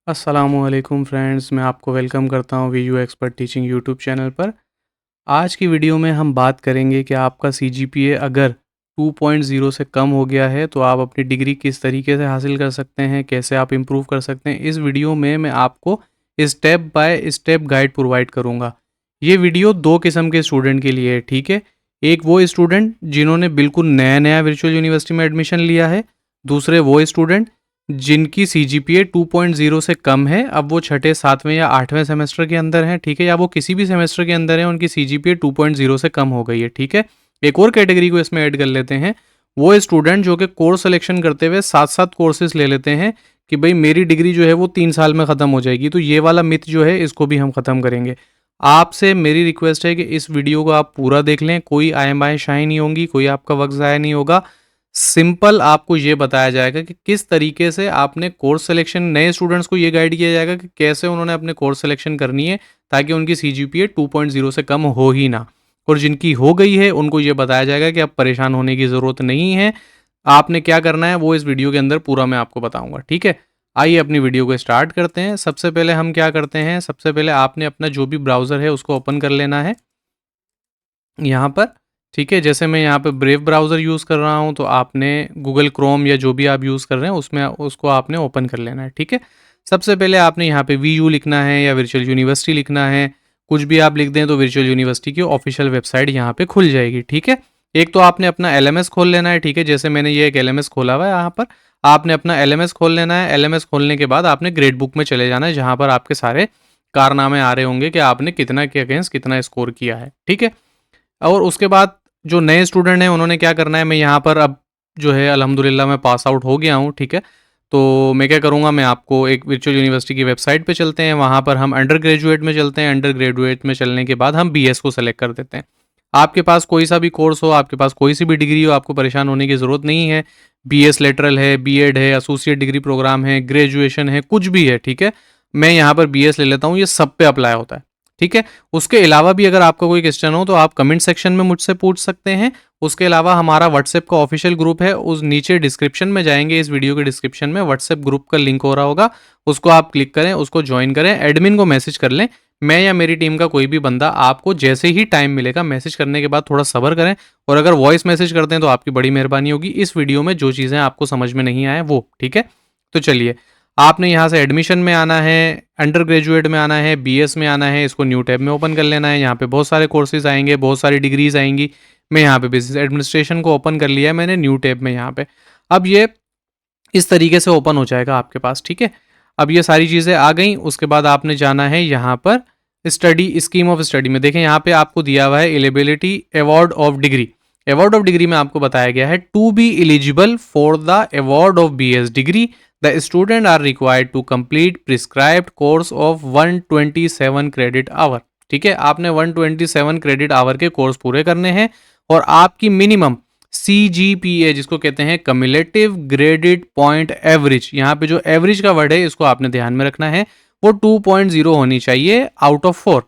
अस्सलामुअलैकुम फ्रेंड्स, मैं आपको वेलकम करता हूँ Vu expert teaching YouTube channel पर। आज की वीडियो में हम बात करेंगे कि आपका सीजीपीए अगर 2.0 से कम हो गया है तो आप अपनी डिग्री किस तरीके से हासिल कर सकते हैं, कैसे आप इम्प्रूव कर सकते हैं। इस वीडियो में मैं आपको step by step guide provide करूँगा। ये वीडियो दो किस्म के स्टूडेंट के लिए है, ठीक है। एक वो स्टूडेंट जिन्होंने बिल्कुल नया नया वर्चुअल यूनिवर्सिटी में एडमिशन लिया है, दूसरे वो स्टूडेंट जिनकी सीजीपीए 2.0 से कम है। अब वो छठे, सातवें या आठवें सेमेस्टर के अंदर हैं, ठीक है, या वो किसी भी सेमेस्टर के अंदर है, उनकी सीजीपीए 2.0 से कम हो गई है, ठीक है। एक और कैटेगरी को इसमें ऐड कर लेते हैं, वो स्टूडेंट जो कि कोर्स सिलेक्शन करते हुए साथ साथ कोर्सेज ले लेते हैं कि भाई मेरी डिग्री जो है वो 3 साल में ख़त्म हो जाएगी। तो ये वाला मिथ जो है इसको भी हम ख़त्म करेंगे। आपसे मेरी रिक्वेस्ट है कि इस वीडियो को आप पूरा देख लें, कोई आए बाएँ शाही नहीं होंगी, कोई आपका वक्त ज़ाया नहीं होगा। सिंपल आपको ये बताया जाएगा कि किस तरीके से आपने कोर्स सिलेक्शन, नए स्टूडेंट्स को ये गाइड किया जाएगा कि कैसे उन्होंने अपने कोर्स सिलेक्शन करनी है ताकि उनकी सीजीपीए 2.0 से कम हो ही ना। और जिनकी हो गई है उनको ये बताया जाएगा कि अब परेशान होने की ज़रूरत नहीं है। आपने क्या करना है वो इस वीडियो के अंदर पूरा मैं आपको बताऊंगा, ठीक है। आइए अपनी वीडियो को स्टार्ट करते हैं। सबसे पहले हम क्या करते हैं, सबसे पहले आपने अपना जो भी ब्राउज़र है उसको ओपन कर लेना है यहाँ पर, ठीक है। जैसे मैं यहाँ पे ब्रेव ब्राउज़र यूज़ कर रहा हूँ तो आपने गूगल क्रोम या जो भी आप यूज़ कर रहे हैं उसमें उसको आपने ओपन कर लेना है, ठीक है। सबसे पहले आपने यहाँ पे वीयू लिखना है या वर्चुअल यूनिवर्सिटी लिखना है, कुछ भी आप लिख दें तो वर्चुअल यूनिवर्सिटी की ऑफिशियल वेबसाइट यहाँ पे खुल जाएगी, ठीक है। एक तो आपने अपना एलएमएस खोल लेना है, ठीक है। जैसे मैंने ये एक एलएमएस खोला हुआ है, यहाँ पर आपने अपना एलएमएस खोल लेना है। एलएमएस खोलने के बाद आपने ग्रेड बुक में चले जाना है जहाँ पर आपके सारे कारनामे आ रहे होंगे कि आपने कितना के अगेंस्ट कितना स्कोर किया है, ठीक है। और उसके बाद जो नए स्टूडेंट हैं उन्होंने क्या करना है, मैं यहाँ पर अब जो है अल्हम्दुलिल्लाह मैं पास आउट हो गया हूँ, ठीक है। तो मैं क्या करूँगा, मैं आपको एक वर्चुअल यूनिवर्सिटी की वेबसाइट पे चलते हैं, वहाँ पर हम अंडर ग्रेजुएट में चलते हैं। अंडर ग्रेजुएट में चलने के बाद हम बीएस को सेलेक्ट कर देते हैं। आपके पास कोई सा भी कोर्स हो, आपके पास कोई सी भी डिग्री हो, आपको परेशान होने की ज़रूरत नहीं है। बीएस लेटरल है, बीएड है, एसोसिएट डिग्री प्रोग्राम है, ग्रेजुएशन है, कुछ भी है, ठीक है। मैं यहाँ पर बीएस ले लेता हूँ, ये सब पे अप्लाई होता है, ठीक है। उसके अलावा भी अगर आपका कोई क्वेश्चन हो तो आप कमेंट सेक्शन में मुझसे पूछ सकते हैं। उसके अलावा हमारा व्हाट्सएप का ऑफिशियल ग्रुप है, उस नीचे डिस्क्रिप्शन में जाएंगे, इस वीडियो के डिस्क्रिप्शन में व्हाट्सएप ग्रुप का लिंक हो रहा होगा, उसको आप क्लिक करें, उसको ज्वाइन करें, एडमिन को मैसेज कर लें। मैं या मेरी टीम का कोई भी बंदा आपको जैसे ही टाइम मिलेगा, मैसेज करने के बाद थोड़ा सब्र करें, और अगर वॉइस मैसेज करते हैं तो आपकी बड़ी मेहरबानी होगी। इस वीडियो में जो चीज़ें आपको समझ में नहीं आए वो, ठीक है। तो चलिए, आपने यहाँ से एडमिशन में आना है, अंडर ग्रेजुएट में आना है, बीएस में आना है, इसको न्यू टैब में ओपन कर लेना है। यहाँ पे बहुत सारे कोर्सेज आएंगे, बहुत सारी डिग्रीज आएंगी। मैं यहाँ पे बिजनेस एडमिनिस्ट्रेशन को ओपन कर लिया है मैंने न्यू टैब में यहाँ पे। अब ये इस तरीके से ओपन हो जाएगा आपके पास, ठीक है। अब ये सारी चीज़ें आ गई, उसके बाद आपने जाना है यहाँ पर स्टडी, स्कीम ऑफ स्टडी में। देखें यहाँ पे आपको दिया हुआ है eligibility award of degree. Award of degree में आपको बताया गया है to be eligible for the award of BS degree the student are required to complete prescribed course of 127 credit hour, ठीक है। आपने 127 क्रेडिट आवर के कोर्स पूरे करने हैं, और आपकी मिनिमम CGPA जिसको कहते हैं कम्युलेटिव ग्रेडेड पॉइंट एवरेज, यहाँ पे जो एवरेज का वर्ड है इसको आपने ध्यान में रखना है, वो 2.0 होनी चाहिए आउट ऑफ 4,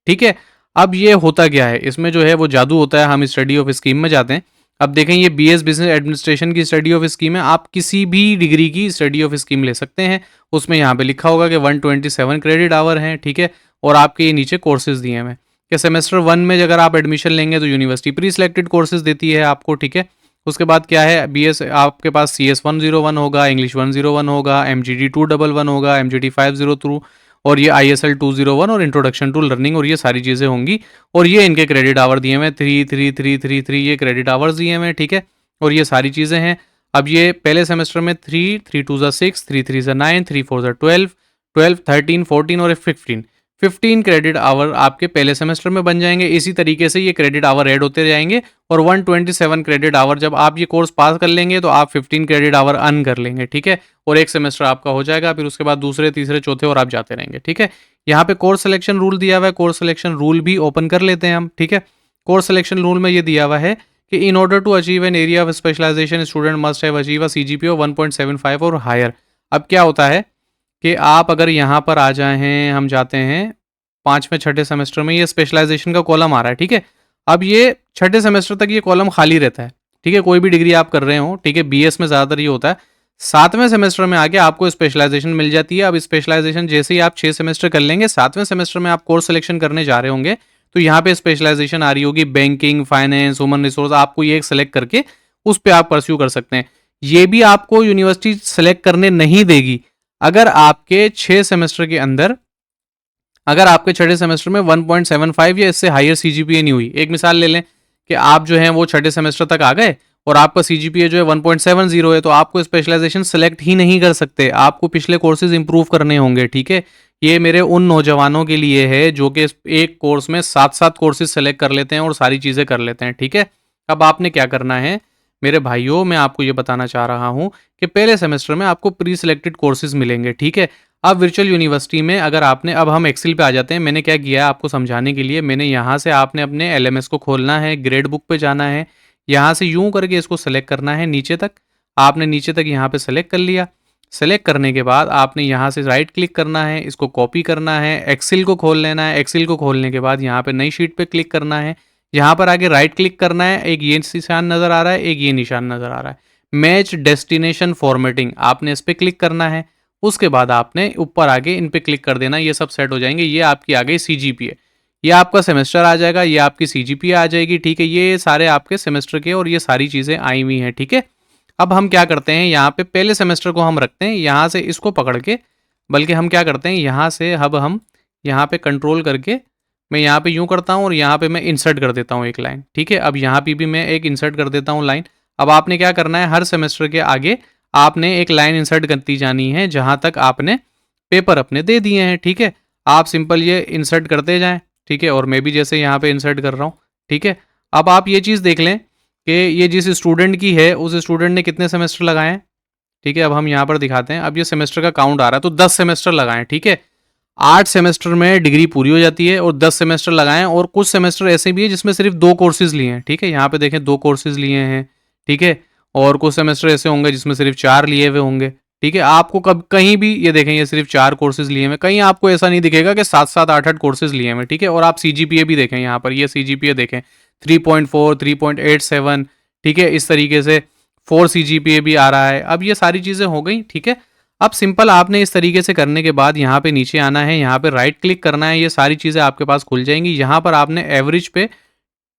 ठीक है। अब ये होता क्या है, इसमें जो है वो जादू होता है। हम स्टडी ऑफ स्कीम में जाते हैं। अब देखें, ये बीएस बिजनेस एडमिनिस्ट्रेशन की स्टडी ऑफ स्कीम है। आप किसी भी डिग्री की स्टडी ऑफ स्कीम ले सकते हैं। उसमें यहाँ पे लिखा होगा कि 127 क्रेडिट आवर हैं, ठीक है। और आपके ये नीचे कोर्सेज दिए हैं कि सेमेस्टर 1 में अगर आप एडमिशन लेंगे तो यूनिवर्सिटी प्री सिलेक्टेड कोर्सेज देती है आपको, ठीक है। उसके बाद क्या है, बीएस आपके पास CS 101 होगा, इंग्लिश 101 होगा, MGD 211 होगा, MGD 502, और ये ISL 201 और इंट्रोडक्शन टू लर्निंग, और ये सारी चीज़ें होंगी। और ये इनके क्रेडिट आवर दिए हुए 33333 ये क्रेडिट आवर्स दिए हुए हैं, ठीक है। और ये सारी चीज़ें हैं। अब ये पहले सेमेस्टर में 3, 3 2 6, 3 3 9, 3 4 12, 12 13 14 और 15 क्रेडिट आवर आपके पहले सेमेस्टर में बन जाएंगे। इसी तरीके से ये क्रेडिट आवर ऐड होते जाएंगे, और 127 क्रेडिट आवर जब आप ये कोर्स पास कर लेंगे तो आप 15 क्रेडिट आवर अर्न कर लेंगे, ठीक है। और एक सेमेस्टर आपका हो जाएगा, फिर उसके बाद दूसरे, तीसरे, चौथे और आप जाते रहेंगे, ठीक है। यहाँ पे कोर्स सिलेक्शन रूल दिया हुआ है, कोर्स सिलेक्शन रूल भी ओपन कर लेते हैं हम, ठीक है। कोर्स सिलेक्शन रूल में ये दिया हुआ है कि in order to achieve an area of specialisation student must have achieve a CGPA 1.75 और हायर। अब क्या होता है कि आप अगर यहाँ पर आ जाए हैं, हम जाते हैं 5वें 6ठे सेमेस्टर में, ये स्पेशलाइजेशन का कॉलम आ रहा है, ठीक है। अब ये 6ठे सेमेस्टर तक ये कॉलम खाली रहता है, ठीक है। कोई भी डिग्री आप कर रहे हो, ठीक है, बीएस में ज़्यादातर ये होता है, 7वें सेमेस्टर में आके आपको स्पेशलाइजेशन मिल जाती है। अब स्पेशलाइजेशन जैसे ही आप 6 सेमेस्टर कर लेंगे, 7वें सेमेस्टर में आप कोर्स सिलेक्शन करने जा रहे होंगे, तो यहाँ पे स्पेशलाइजेशन आ रही होगी बैंकिंग, फाइनेंस, ह्यूमन रिसोर्स, आपको ये एक सेलेक्ट करके उस पर आप परस्यू कर सकते हैं। ये भी आपको यूनिवर्सिटी सेलेक्ट करने नहीं देगी अगर आपके 6 सेमेस्टर के अंदर, अगर आपके छठे सेमेस्टर में 1.75 या इससे हायर सीजीपीए नहीं हुई। एक मिसाल ले लें कि आप जो है वो छठे सेमेस्टर तक आ गए और आपका सीजीपीए जो है 1.70 है, तो आपको स्पेशलाइजेशन सेलेक्ट ही नहीं कर सकते, आपको पिछले कोर्सेज इंप्रूव करने होंगे। ठीक है, ये मेरे उन नौजवानों के लिए है जो कि एक कोर्स में 7-7 कोर्सेज सेलेक्ट कर लेते हैं और सारी चीज़ें कर लेते हैं। ठीक है, अब आपने क्या करना है मेरे भाइयों, मैं आपको ये बताना चाह रहा हूँ कि पहले सेमेस्टर में आपको प्री सिलेक्टेड कोर्सेज मिलेंगे। ठीक है, अब वर्चुअल यूनिवर्सिटी में अगर आपने, अब हम एक्सेल पे आ जाते हैं। मैंने क्या किया है आपको समझाने के लिए, मैंने यहाँ से आपने अपने एलएमएस को खोलना है, ग्रेड बुक पे जाना है, यहाँ से यूं करके इसको सेलेक्ट करना है नीचे तक। आपने नीचे तक यहाँ पे सेलेक्ट कर लिया। सेलेक्ट करने के बाद आपने यहाँ से राइट क्लिक करना है, इसको कॉपी करना है, एक्सेल को खोल लेना है। एक्सेल को खोलने के बाद यहाँ पे नई शीट पे क्लिक करना है, यहाँ पर आगे राइट क्लिक करना है। एक ये निशान नज़र आ रहा है, एक ये निशान नज़र आ रहा है, मैच डेस्टिनेशन फॉर्मेटिंग, आपने इस पर क्लिक करना है। उसके बाद आपने ऊपर आगे इन पे क्लिक कर देना, ये सब सेट हो जाएंगे। ये आपकी आ गई सीजीपीए, ये आपका सेमेस्टर आ जाएगा, ये आपकी सीजीपीए आ जाएगी। ठीक है, ये सारे आपके सेमेस्टर के और ये सारी चीज़ें आई हुई हैं। ठीक है, अब हम क्या करते हैं, यहाँ पे पहले सेमेस्टर को हम रखते हैं, यहाँ से इसको पकड़ के, बल्कि हम क्या करते हैं यहाँ से, अब हम यहाँ पे कंट्रोल करके मैं यहाँ पे यूँ करता हूँ और यहाँ पे मैं इंसर्ट कर देता हूँ एक लाइन। ठीक है, अब यहाँ पे भी मैं एक इंसर्ट कर देता हूँ लाइन। अब आपने क्या करना है, हर सेमेस्टर के आगे आपने एक लाइन इंसर्ट करती जानी है जहाँ तक आपने पेपर अपने दे दिए हैं। ठीक है, आप सिंपल ये इंसर्ट करते जाएं। ठीक है, और मैं भी जैसे यहाँ पे इंसर्ट कर रहा हूँ। ठीक है, अब आप ये चीज़ देख लें कि ये जिस स्टूडेंट की है उस स्टूडेंट ने कितने सेमेस्टर लगाए हैं। ठीक है, अब हम यहाँ पर दिखाते हैं, अब ये सेमेस्टर का काउंट आ रहा है, तो 10 सेमेस्टर लगाएं। ठीक है, 8 सेमेस्टर में डिग्री पूरी हो जाती है और 10 सेमेस्टर लगाएं। और कुछ सेमेस्टर ऐसे भी है जिसमें सिर्फ 2 कोर्सेज लिए हैं। ठीक है, यहाँ पे देखें 2 कोर्सेज लिए हैं। ठीक है, और कुछ सेमेस्टर ऐसे होंगे जिसमें सिर्फ 4 लिए हुए होंगे। ठीक है, आपको कब कहीं भी ये देखें ये सिर्फ 4 कोर्सेज लिए हुए, कहीं आपको ऐसा नहीं दिखेगा कि 7-7 8-8 कोर्सेज लिए हुए। ठीक है, और आप सीजीपीए भी देखें, यहाँ पर ये सीजीपीए देखें 3.4, 3.87। ठीक है, इस तरीके से 4 सीजीपीए भी आ रहा है। अब ये सारी चीज़ें हो गई। ठीक है, अब सिंपल आपने इस तरीके से करने के बाद यहाँ पे नीचे आना है, यहाँ पे राइट क्लिक करना है, ये सारी चीज़ें आपके पास खुल जाएंगी। यहाँ पर आपने एवरेज पे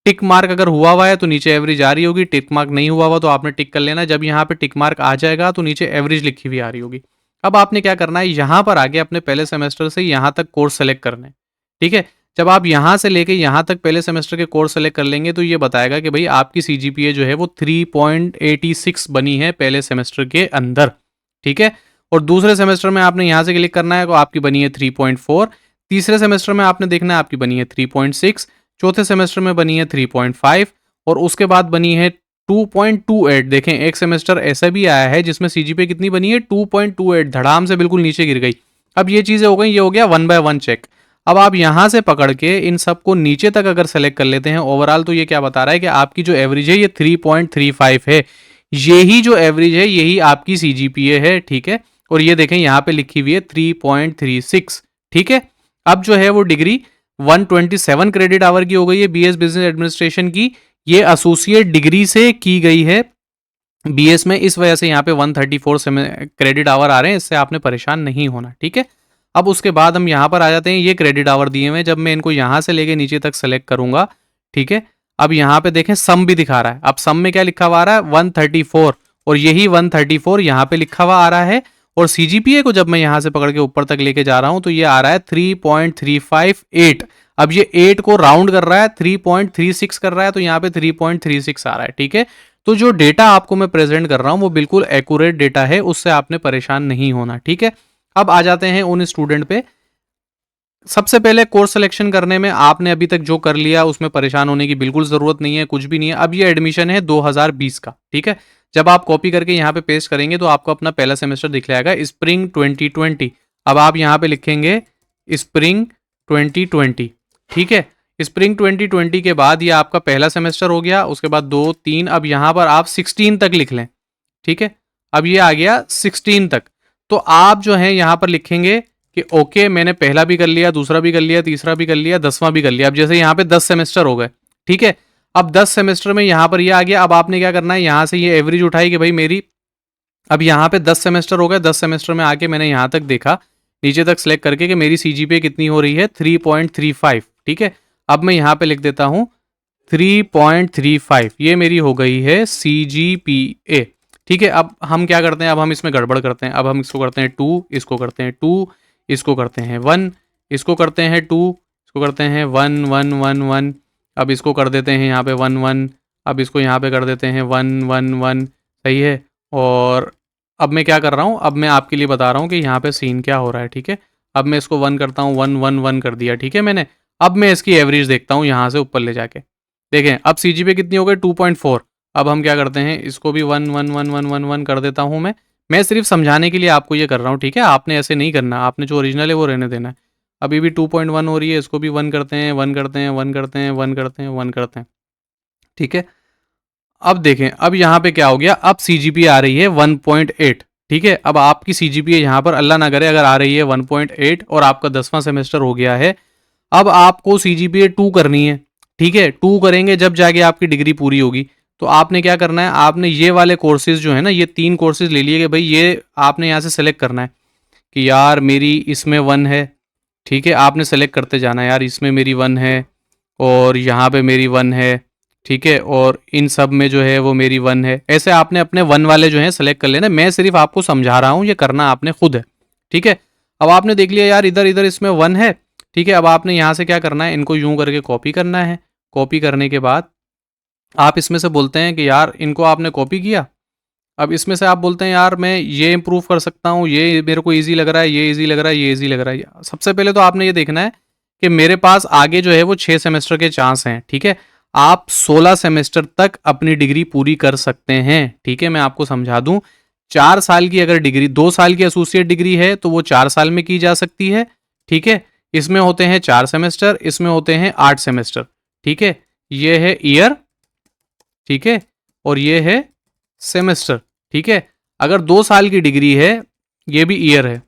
टिक मार्क अगर हुआ है तो नीचे एवरेज आ रही होगी, टिक मार्क नहीं हुआ तो आपने टिक कर लेना। जब यहाँ पे टिक मार्क आ जाएगा तो नीचे एवरेज लिखी हुई आ रही होगी। अब आपने क्या करना है, यहाँ पर आगे अपने पहले सेमेस्टर से यहाँ तक कोर्स सेलेक्ट करने। ठीक है, जब आप यहाँ से लेके यहाँ तक पहले सेमेस्टर के कोर्स सेलेक्ट कर लेंगे तो ये बताएगा कि भाई आपकी सीजीपीए जो है वो 3.86 बनी है पहले सेमेस्टर के अंदर। ठीक है, और दूसरे सेमेस्टर में आपने यहाँ से क्लिक करना है तो आपकी बनी है 3.4। तीसरे सेमेस्टर में आपने देखना है आपकी बनी है 3.6। चौथे सेमेस्टर में बनी है 3.5 और उसके बाद बनी है 2.28। देखें एक सेमेस्टर ऐसा भी आया है जिसमें सीजीपीए कितनी बनी है 2.28, धड़ाम से बिल्कुल नीचे गिर गई। अब ये चीज़ें हो गई, ये हो गया 1 by 1 चेक। अब आप यहाँ से पकड़ के इन सबको नीचे तक अगर सेलेक्ट कर लेते हैं ओवरऑल, तो ये क्या बता रहा है कि आपकी जो एवरेज है ये 3.35 है। यही जो एवरेज है यही आपकी सीजीपीए है। ठीक है, और ये देखें यहाँ पे लिखी हुई है 3.36। ठीक है, अब जो है वो डिग्री 127 क्रेडिट आवर की हो गई है बीएस बिजनेस एडमिनिस्ट्रेशन की। ये एसोसिएट डिग्री से की गई है बीएस में, इस वजह से यहाँ पे 134 क्रेडिट आवर आ रहे हैं, इससे आपने परेशान नहीं होना। ठीक है, अब उसके बाद हम यहाँ पर आ जाते हैं, ये क्रेडिट आवर दिए हुए, जब मैं इनको यहाँ से लेके नीचे तक सेलेक्ट करूंगा। ठीक है, अब यहाँ पे देखें सम भी दिखा रहा है। अब सम में क्या लिखा हुआ आ रहा है 134, और यही 134 यहाँ पे लिखा हुआ आ रहा है। और सीजीपीए को जब मैं यहाँ से पकड़ के ऊपर तक लेके जा रहा हूँ तो ये आ रहा है 3.358। अब ये 8 को राउंड कर रहा है, 3.36 कर रहा है, तो यहाँ पे 3.36 आ रहा है। ठीक है, तो जो डेटा आपको मैं प्रेजेंट कर रहा हूँ वो बिल्कुल एक्यूरेट डेटा है, उससे आपने परेशान नहीं होना। ठीक है, अब आ जाते हैं उन स्टूडेंट पे। सबसे पहले कोर्स सिलेक्शन करने में आपने अभी तक जो कर लिया उसमें परेशान होने की बिल्कुल जरूरत नहीं है, कुछ भी नहीं है। अब ये एडमिशन है 2020 का। ठीक है, जब आप कॉपी करके यहाँ पे पेस्ट करेंगे तो आपको अपना पहला सेमेस्टर दिख जाएगा स्प्रिंग 2020। अब आप यहाँ पे लिखेंगे स्प्रिंग 2020। ठीक है, स्प्रिंग 2020 के बाद ये आपका पहला सेमेस्टर हो गया, उसके बाद 2, 3, अब यहाँ पर आप 16 तक लिख लें। ठीक है, अब ये आ गया 16 तक, तो आप जो है यहाँ पर लिखेंगे कि ओके मैंने पहला भी कर लिया, दूसरा भी कर लिया, तीसरा भी कर लिया, 10वां भी कर लिया। अब जैसे यहाँ पे 10 सेमेस्टर हो गए। ठीक है, अब 10 सेमेस्टर में यहाँ पर ये आ गया। अब आपने क्या करना है, यहाँ से ये एवरेज उठाई कि भाई मेरी अब यहाँ पे 10 सेमेस्टर हो गए, 10 सेमेस्टर में आके मैंने यहाँ तक देखा, नीचे तक सेलेक्ट करके कि मेरी CGPA कितनी हो रही है, 3.35। ठीक है, अब मैं यहाँ पे लिख देता हूँ 3.35, ये मेरी हो गई है CGPA। ठीक है, अब हम क्या करते हैं, अब हम इसमें गड़बड़ करते हैं। अब हम इसको करते हैं 2, इसको करते हैं 2, इसको करते हैं 1, इसको करते हैं 2, इसको करते हैं 1 1 1 1, अब इसको कर देते हैं यहाँ पे 1 1, अब इसको यहाँ पे कर देते हैं 1 1 1। सही है, और अब मैं क्या कर रहा हूँ, अब मैं आपके लिए बता रहा हूँ कि यहाँ पे सीन क्या हो रहा है। ठीक है, अब मैं इसको 1 करता हूँ, 1 1 1 कर दिया। ठीक है मैंने, अब मैं इसकी एवरेज देखता हूँ यहाँ से ऊपर ले जाके। देखें अब CGPA कितनी हो गई, 2.4। अब हम क्या करते हैं, इसको भी 1 1 1 1 1 1 कर देता हूँ मैं सिर्फ समझाने के लिए आपको ये कर रहा हूँ। ठीक है, आपने ऐसे नहीं करना, आपने जो ओरिजिनल है वो रहने देना है। अभी भी 2.1 हो रही है, इसको भी 1 करते हैं, 1 करते हैं, 1 करते हैं, 1 करते हैं, 1 करते हैं। ठीक है, अब देखें, अब यहाँ पे क्या हो गया, अब CGPA आ रही है 1.8। ठीक है, अब आपकी CGPA यहाँ पर अल्लाह ना करे अगर आ रही है 1.8 और आपका 10वां सेमेस्टर हो गया है, अब आपको CGPA 2 करनी है। ठीक है, 2 करेंगे जब जाके आपकी डिग्री पूरी होगी। तो आपने क्या करना है, आपने ये वाले कोर्सेज जो है ना, ये 3 कोर्सेज ले लिए कि भाई ये आपने यहाँ से सेलेक्ट करना है कि यार मेरी इसमें 1 है। ठीक है, आपने सेलेक्ट करते जाना है, यार इसमें मेरी 1 है और यहाँ पे मेरी 1 है। ठीक है, और इन सब में जो है वो मेरी 1 है। ऐसे आपने अपने 1 वाले जो है सेलेक्ट कर लेना, मैं सिर्फ आपको समझा रहा हूँ, ये करना आपने खुद है। ठीक है, अब आपने देख लिया यार इधर इधर इसमें 1 है। ठीक है, अब आपने यहाँ से क्या करना है, इनको यूं करके कॉपी करना है। कॉपी करने के बाद आप इसमें से बोलते हैं कि यार इनको आपने कॉपी किया, अब इसमें से आप बोलते हैं यार मैं ये इंप्रूव कर सकता हूँ, ये मेरे को ईजी लग रहा है, ये ईजी लग रहा है, ये ईजी लग रहा है। सबसे पहले तो आपने ये देखना है कि मेरे पास आगे जो है वो 6 सेमेस्टर के चांस हैं। ठीक है, आप 16 सेमेस्टर तक अपनी डिग्री पूरी कर सकते हैं। ठीक है, मैं आपको समझा दूं, 4 साल की अगर डिग्री, 2 साल की एसोसिएट डिग्री है तो वो 4 साल में की जा सकती है। ठीक है, इसमें होते हैं 4 सेमेस्टर, इसमें होते हैं 8 सेमेस्टर। ठीक है, ये है ईयर। ठीक है, और ये है सेमेस्टर। ठीक है, अगर 2 साल की डिग्री है, ये भी ईयर है।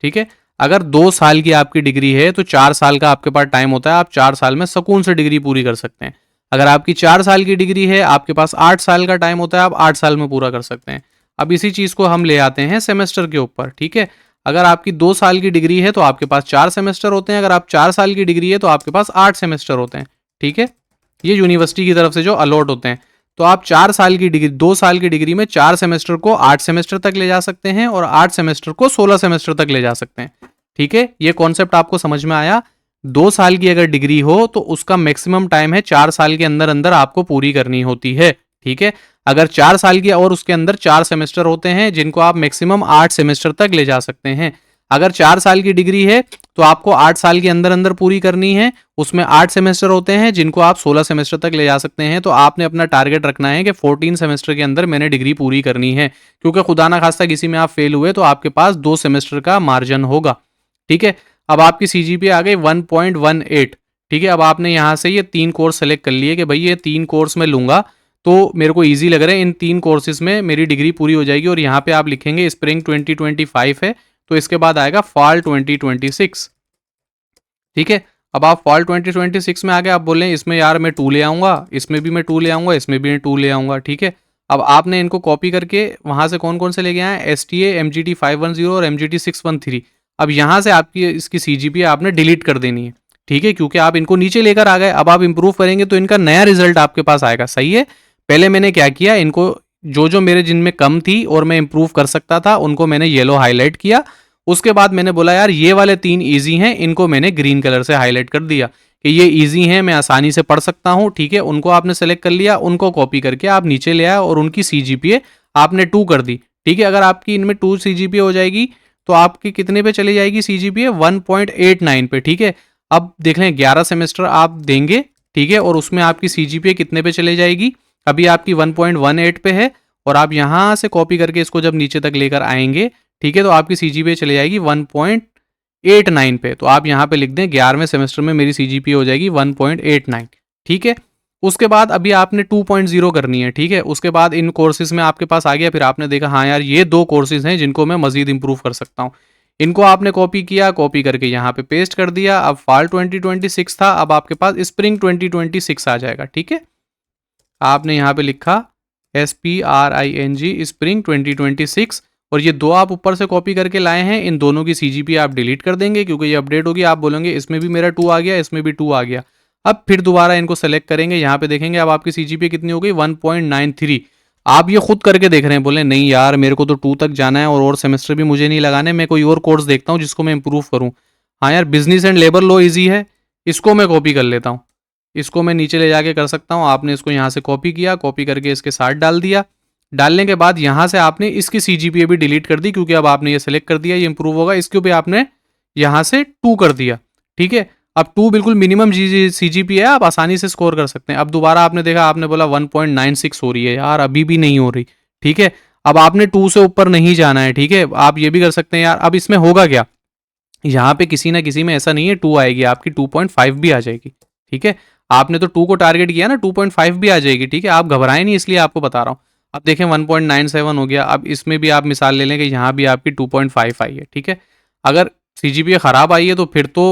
ठीक है, अगर 2 साल की आपकी डिग्री है तो 4 साल का आपके पास टाइम होता है, आप 4 साल में सुकून से डिग्री पूरी कर सकते हैं। अगर आपकी 4 साल की डिग्री है, आपके पास 8 साल का टाइम होता है, आप 8 साल में पूरा कर सकते हैं। अब इसी चीज़ को हम ले आते हैं सेमेस्टर के ऊपर। ठीक है, अगर आपकी 2 साल की डिग्री है तो आपके पास 4 सेमेस्टर होते हैं, अगर आप 4 साल की डिग्री है तो आपके पास 8 सेमेस्टर होते हैं। ठीक है, ये यूनिवर्सिटी की तरफ से जो अलॉट होते हैं। तो आप 4 साल की डिग्री, 2 साल की डिग्री में 4 सेमेस्टर को 8 सेमेस्टर तक ले जा सकते हैं और 8 सेमेस्टर को 16 सेमेस्टर तक ले जा सकते हैं। ठीक है, ये कॉन्सेप्ट आपको समझ में आया। 2 साल की अगर डिग्री हो तो उसका मैक्सिमम टाइम है 4 साल के अंदर अंदर आपको पूरी करनी होती है। ठीक है, अगर 4 साल की और उसके अंदर 4 सेमेस्टर होते हैं जिनको आप मैक्सिमम 8 सेमेस्टर तक ले जा सकते हैं। अगर 4 साल की डिग्री है तो आपको 8 साल के अंदर अंदर पूरी करनी है, उसमें 8 सेमेस्टर होते हैं जिनको आप 16 सेमेस्टर तक ले जा सकते हैं। तो आपने अपना टारगेट रखना है कि 14 सेमेस्टर के अंदर मैंने डिग्री पूरी करनी है, क्योंकि खुदा ना खास्ता किसी में आप फेल हुए तो आपके पास 2 सेमेस्टर का मार्जिन होगा। ठीक है, अब आपकी CGPA आ गई 1.18। ठीक है, अब आपने यहाँ से ये 3 कोर्स सेलेक्ट कर लिए कि भाई ये 3 कोर्स मैं लूँगा तो मेरे को ईजी लग रहा है, इन 3 कोर्सेज में मेरी डिग्री पूरी हो जाएगी। और यहाँ पे आप लिखेंगे स्प्रिंग 2025 है तो इसके बाद आएगा फॉल 2026। ठीक है, अब आप फॉल 2026 में आ गए, आप बोलें इसमें यार मैं 2 ले आऊँगा, इसमें भी मैं 2 ले आऊँगा, इसमें भी मैं 2 ले आऊँगा। ठीक है, अब आपने इनको कॉपी करके वहाँ से कौन कौन से लेके आए, STA MGT 510 और MGT 613। अब यहाँ से आपकी इसकी CGPA आपने डिलीट कर देनी है। ठीक है, क्योंकि आप इनको नीचे लेकर आ गए, अब आप इंप्रूव करेंगे तो इनका नया रिजल्ट आपके पास आएगा। सही है, पहले मैंने क्या किया, इनको जो जो मेरे जिनमें कम थी और मैं इंप्रूव कर सकता था उनको मैंने येलो हाईलाइट किया। उसके बाद मैंने बोला यार ये वाले 3 इजी हैं, इनको मैंने ग्रीन कलर से हाईलाइट कर दिया कि ये इजी हैं, मैं आसानी से पढ़ सकता हूँ। ठीक है, उनको आपने सेलेक्ट कर लिया, उनको कॉपी करके आप नीचे ले आए और उनकी CGPA आपने 2 कर दी। ठीक है, अगर आपकी इनमें 2 CGPA हो जाएगी तो आपकी कितने पे चली जाएगी CGPA, 1.89 पे। ठीक है, अब देख लें 11 सेमेस्टर आप देंगे। ठीक है, और उसमें आपकी CGPA कितने पे चले जाएगी, अभी आपकी 1.18 पे है और आप यहाँ से कॉपी करके इसको जब नीचे तक लेकर आएंगे, ठीक है, तो आपकी CGPA चले जाएगी 1.89 पे। तो आप यहाँ पे लिख दें 11वें सेमेस्टर में मेरी CGPA हो जाएगी 1.89। ठीक है, उसके बाद अभी आपने 2.0 करनी है। ठीक है, उसके बाद इन कोर्सेज में आपके पास आ गया, फिर आपने देखा हाँ यार ये 2 कोर्सेज हैं जिनको मैं मजीद इंप्रूव कर सकता हूँ। इनको आपने कॉपी किया, कॉपी करके यहाँ पे पेस्ट कर दिया। अब फॉल 2026 था, अब आपके पास स्प्रिंग 2026 आ जाएगा। ठीक है, आपने यहाँ पे लिखा SPRING स्प्रिंग 2026, और ये दो आप ऊपर से कॉपी करके लाए हैं। इन दोनों की CGPA आप डिलीट कर देंगे क्योंकि ये अपडेट होगी। आप बोलेंगे इसमें भी मेरा 2 आ गया, इसमें भी 2 आ गया। अब फिर दोबारा इनको सेलेक्ट करेंगे, यहाँ पे देखेंगे अब आपकी CGPA कितनी हो गई, 1.93। आप ये खुद करके देख रहे हैं, बोले नहीं यार मेरे को तो 2 तक जाना है और सेमेस्टर भी मुझे नहीं लगाने, मैं कोई और कोर्स देखता हूँ जिसको मैं इंप्रूव करूँ। हाँ यार, business and labour law easy है, इसको मैं कॉपी कर लेता हूँ, इसको मैं नीचे ले जाके कर सकता हूँ। आपने इसको यहाँ से कॉपी किया, कॉपी करके इसके साथ डाल दिया। डालने के बाद यहाँ से आपने इसकी CGPA भी डिलीट कर दी क्योंकि अब आपने ये सेलेक्ट कर दिया, ये इंप्रूव होगा। इसके भी आपने यहाँ से 2 कर दिया, ठीक है। अब 2 बिल्कुल मिनिमम CGPA है, आप आसानी से स्कोर कर सकते हैं। अब दोबारा आपने देखा, आपने बोला 1.96 हो रही है, यार अभी भी नहीं हो रही, ठीक है। अब आपने 2 से ऊपर नहीं जाना है, ठीक है। आप ये भी कर सकते हैं यार, अब इसमें होगा क्या, यहाँ पे किसी ना किसी में ऐसा नहीं है 2 आएगी, आपकी 2.5 भी आ जाएगी, ठीक है। आपने तो 2 को टारगेट किया ना, 2.5 भी आ जाएगी, ठीक है। आप घबराएं नहीं, इसलिए आपको बता रहा हूँ। अब देखें 1.97 हो गया। अब इसमें भी आप मिसाल ले लें कि यहाँ भी आपकी 2.5 आई है, ठीक है। अगर CGPA खराब आई है तो फिर तो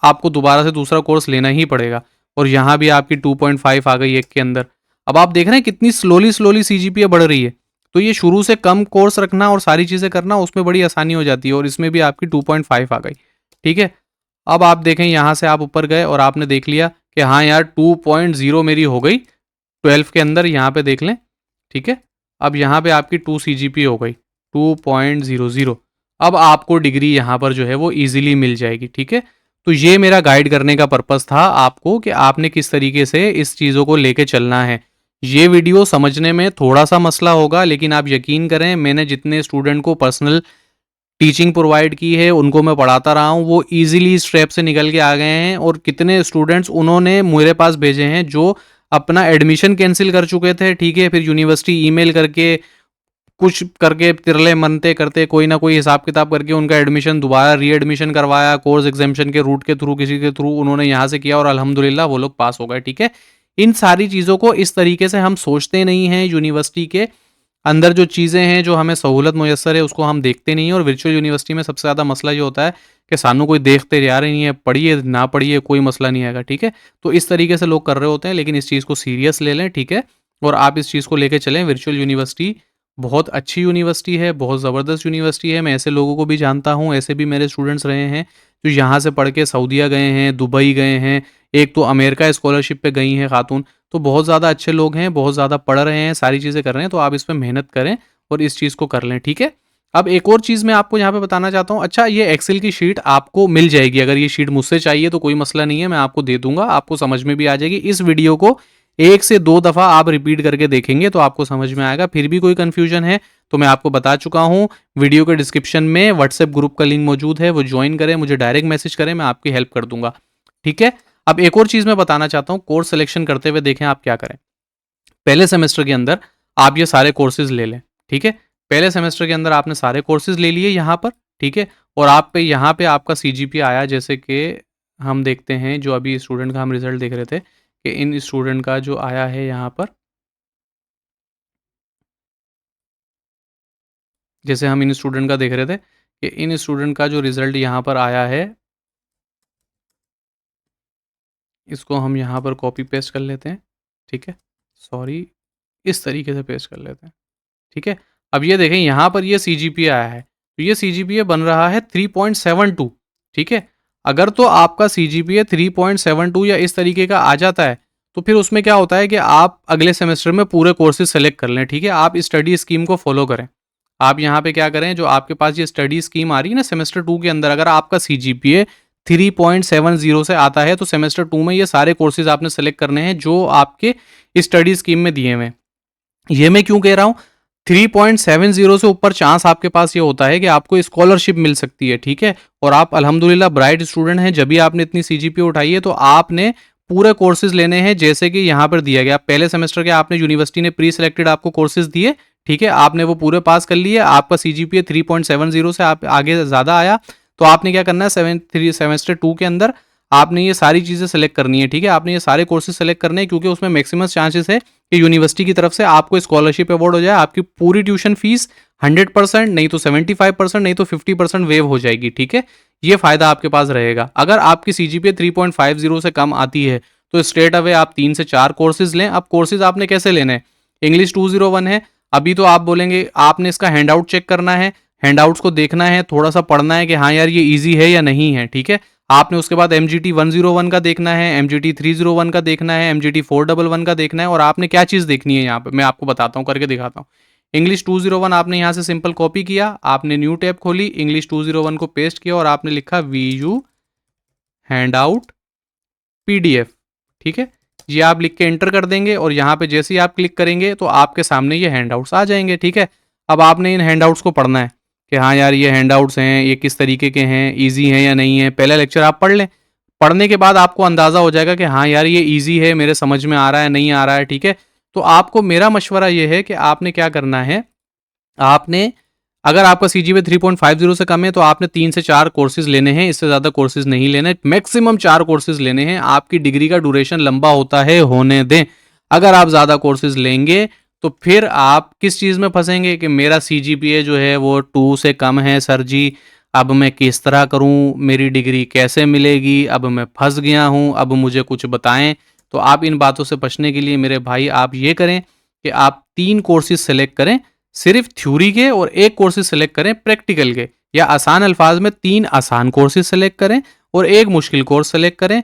आपको दोबारा से दूसरा कोर्स लेना ही पड़ेगा। और यहाँ भी आपकी 2.5 आ गई एक के अंदर। अब आप देख रहे हैं कितनी स्लोली स्लोली CGPA बढ़ रही है। तो ये शुरू से कम कोर्स रखना और सारी चीज़ें करना, उसमें बड़ी आसानी हो जाती है। और इसमें भी आपकी 2.5 आ गई, ठीक है। अब आप देखें यहाँ से आप ऊपर गए और आपने देख लिया कि हाँ यार 2.0 मेरी हो गई 12 के अंदर, यहाँ पे देख लें, ठीक है। अब यहाँ पे आपकी 2 CGPA हो गई 2.00। अब आपको डिग्री यहाँ पर जो है वो ईजिली मिल जाएगी, ठीक है। तो ये मेरा गाइड करने का पर्पस था आपको कि आपने किस तरीके से इस चीज़ों को लेके चलना है। ये वीडियो समझने में थोड़ा सा मसला होगा, लेकिन आप यकीन करें मैंने जितने स्टूडेंट को पर्सनल टीचिंग प्रोवाइड की है, उनको मैं पढ़ाता रहा हूँ, वो इजीली इस ट्रैप से निकल के आ गए हैं। और कितने स्टूडेंट्स उन्होंने मेरे पास भेजे हैं जो अपना एडमिशन कैंसिल कर चुके थे, ठीक है। फिर यूनिवर्सिटी ईमेल करके कुछ करके तिरले मनते करते कोई ना कोई हिसाब किताब करके उनका एडमिशन दोबारा री एडमिशन करवाया, कोर्स एग्जामेशन के रूट के थ्रू, किसी के थ्रू उन्होंने यहाँ से किया और अल्हम्दुलिल्लाह वो लोग पास हो गए, ठीक है। इन सारी चीज़ों को इस तरीके से हम सोचते नहीं हैं। यूनिवर्सिटी के अंदर जो चीज़ें हैं, जो हमें सहूलत मुयसर है, उसको हम देखते नहीं हैं। और वर्चुअल यूनिवर्सिटी में सबसे ज़्यादा मसला ये होता है कि सानू कोई देखते जा रहे नहीं है, पढ़िए ना पढ़िए कोई मसला नहीं आएगा, ठीक है। तो इस तरीके से लोग कर रहे होते हैं, लेकिन इस चीज़ को सीरियस ले लें, ठीक है। और आप इस चीज़ को लेके चलें। वर्चुअल यूनिवर्सिटी बहुत अच्छी यूनिवर्सिटी है, बहुत ज़बरदस्त यूनिवर्सिटी है। मैं ऐसे लोगों को भी जानता हूँ, ऐसे भी मेरे स्टूडेंट्स रहे हैं जो यहाँ से पढ़ के सऊदीया गए हैं, दुबई गए हैं, एक तो अमेरिका स्कॉलरशिप पे गई हैं खातून। तो बहुत ज़्यादा अच्छे लोग हैं, बहुत ज़्यादा पढ़ रहे हैं, सारी चीज़ें कर रहे हैं। तो आप इस पर मेहनत करें और इस चीज़ को कर लें, ठीक है। अब एक और चीज़ मैं आपको यहाँ पे बताना चाहता हूँ। अच्छा, ये एक्सेल की शीट आपको मिल जाएगी। अगर ये शीट मुझसे चाहिए तो कोई मसला नहीं है, मैं आपको दे दूंगा, आपको समझ में भी आ जाएगी। इस वीडियो को 1 से 2 दफ़ा आप रिपीट करके देखेंगे तो आपको समझ में आएगा। फिर भी कोई कन्फ्यूजन है तो मैं आपको बता चुका हूँ, वीडियो के डिस्क्रिप्शन में व्हाट्सएप ग्रुप का लिंक मौजूद है, वो ज्वाइन करें, मुझे डायरेक्ट मैसेज करें, मैं आपकी हेल्प कर दूंगा, ठीक है। अब एक और चीज़ मैं बताना चाहता हूँ, कोर्स सिलेक्शन करते हुए देखें आप क्या करें। पहले सेमेस्टर के अंदर आप ये सारे कोर्सेज ले लें, ठीक है। पहले सेमेस्टर के अंदर आपने सारे कोर्सेज ले लिए यहाँ पर, ठीक है। और आप पे यहाँ पे आपका CGPA आया, जैसे कि हम देखते हैं, जो अभी स्टूडेंट का हम रिजल्ट देख रहे थे कि इन स्टूडेंट का जो आया है यहाँ पर, जैसे हम इन स्टूडेंट का देख रहे थे कि इन स्टूडेंट का जो रिजल्ट यहाँ पर आया है, इसको हम यहाँ पर कॉपी पेस्ट कर लेते हैं, ठीक है। सॉरी, इस तरीके से पेस्ट कर लेते हैं, ठीक है। अब ये देखें यहाँ पर ये CGPA आया है, तो ये CGPA बन रहा है 3.72, ठीक है। अगर तो आपका CGPA 3.72 या इस तरीके का आ जाता है तो फिर उसमें क्या होता है कि आप अगले सेमेस्टर में पूरे कोर्सेज सेलेक्ट कर लें, ठीक है। आप स्टडी स्कीम को फॉलो करें। आप यहाँ पे क्या करें, जो आपके पास ये स्टडी स्कीम आ रही है ना सेमेस्टर 2 के अंदर, अगर आपका CGPA 3.70 से आता है तो सेमेस्टर 2 में ये सारे कोर्सेज आपने सेलेक्ट करने हैं जो आपके स्टडी स्कीम में दिए हुए हैं। ये मैं क्यों कह रहा हूँ, 3.70 से ऊपर चांस आपके पास ये होता है कि आपको स्कॉलरशिप मिल सकती है, ठीक है। और आप अल्हम्दुलिल्लाह ब्राइट स्टूडेंट हैं, जब भी आपने इतनी CGPA उठाई है तो आपने पूरे कोर्सेज लेने हैं, जैसे कि यहाँ पर दिया गया। पहले सेमेस्टर के आपने यूनिवर्सिटी ने प्री सिलेक्टेड आपको कोर्सेज दिए, ठीक है, आपने वो पूरे पास कर लिए। आपका CGPA 3.70 से आप आगे ज़्यादा आया तो आपने क्या करना है, सेमेस्टर 2 के अंदर आपने ये सारी चीज़ें सेलेक्ट करनी है, ठीक है। आपने ये सारे कोर्सेज सेलेक्ट करने हैं क्योंकि उसमें मैक्सिमम चांसेस है कि यूनिवर्सिटी की तरफ से आपको स्कॉलरशिप अवार्ड हो जाए। आपकी पूरी ट्यूशन फीस 100%, नहीं तो 75%, नहीं तो 50% वेव हो जाएगी, ठीक है। ये फायदा आपके पास रहेगा। अगर आपकी CGPA 3.50 से कम आती है तो स्ट्रेट अवे आप 3 से 4 कोर्सेज लें। अब कोर्सेज आपने कैसे लेने हैं, इंग्लिश 201 है। अभी तो आप बोलेंगे आपने इसका हैंडआउट चेक करना है, हैंडआउट्स को देखना है, थोड़ा सा पढ़ना है कि हाँ यार ये ईजी है या नहीं है, ठीक है। आपने उसके बाद MGT 101 का देखना है, MGT 301 का देखना है, MGT 411 का देखना है। और आपने क्या चीज़ देखनी है यहाँ पे मैं आपको बताता हूँ, करके दिखाता हूँ। इंग्लिश 201 आपने यहाँ से सिंपल कॉपी किया, आपने न्यू टैब खोली, इंग्लिश 201 को पेस्ट किया और आपने लिखा VU हैंडआउट PDF, ठीक है। ये आप लिख के एंटर कर देंगे और यहाँ पे जैसे ही आप क्लिक करेंगे तो आपके सामने ये हैंडआउट्स आ जाएंगे, ठीक है। अब आपने इन हैंडआउट्स को पढ़ना है कि हाँ यार ये हैंडआउट्स हैं, ये किस तरीके के हैं, ईजी हैं या नहीं है। पहला लेक्चर आप पढ़ लें, पढ़ने के बाद आपको अंदाज़ा हो जाएगा कि हाँ यार ये ईजी है, मेरे समझ में आ रहा है नहीं आ रहा है, ठीक है। तो आपको मेरा मशवरा ये है कि आपने क्या करना है, आपने अगर आपका CGPA 3.50 से कम है तो आपने 3 से 4 कोर्सेज लेने हैं, इससे ज़्यादा कोर्सेज नहीं लेने, मैक्सिमम 4 कोर्सेज लेने हैं। आपकी डिग्री का ड्यूरेशन लंबा होता है, होने दें। अगर आप ज़्यादा कोर्सेज लेंगे तो फिर आप किस चीज़ में फंसेंगे कि मेरा CGPA जो है वो 2 से कम है सर जी, अब मैं किस तरह करूं, मेरी डिग्री कैसे मिलेगी, अब मैं फंस गया हूं, अब मुझे कुछ बताएं। तो आप इन बातों से बचने के लिए मेरे भाई आप ये करें कि आप 3 कोर्सेज सेलेक्ट करें, सिर्फ थ्योरी के, और एक कोर्सेज सेलेक्ट करें प्रैक्टिकल के। या आसान अल्फाज में 3 आसान कोर्सेज सेलेक्ट करें और एक मुश्किल कोर्स सेलेक्ट करें।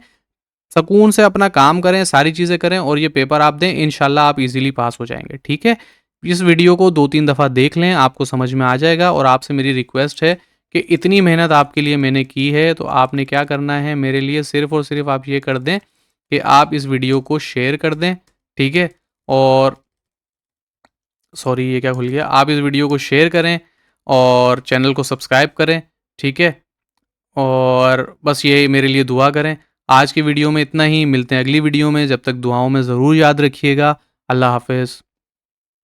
सुकून से अपना काम करें, सारी चीज़ें करें और ये पेपर आप दें, इंशाल्लाह आप इजीली पास हो जाएंगे, ठीक है। इस वीडियो को 2-3 दफ़ा देख लें, आपको समझ में आ जाएगा। और आपसे मेरी रिक्वेस्ट है कि इतनी मेहनत आपके लिए मैंने की है तो आपने क्या करना है मेरे लिए, सिर्फ और सिर्फ आप ये कर दें कि आप इस वीडियो को शेयर कर दें, ठीक है। और सॉरी ये क्या खुल गया, आप इस वीडियो को शेयर करें और चैनल को सब्सक्राइब करें, ठीक है। और बस ये मेरे लिए दुआ करें। आज की वीडियो में इतना ही, मिलते हैं अगली वीडियो में, जब तक दुआओं में ज़रूर याद रखिएगा। अल्लाह हाफ़िज़।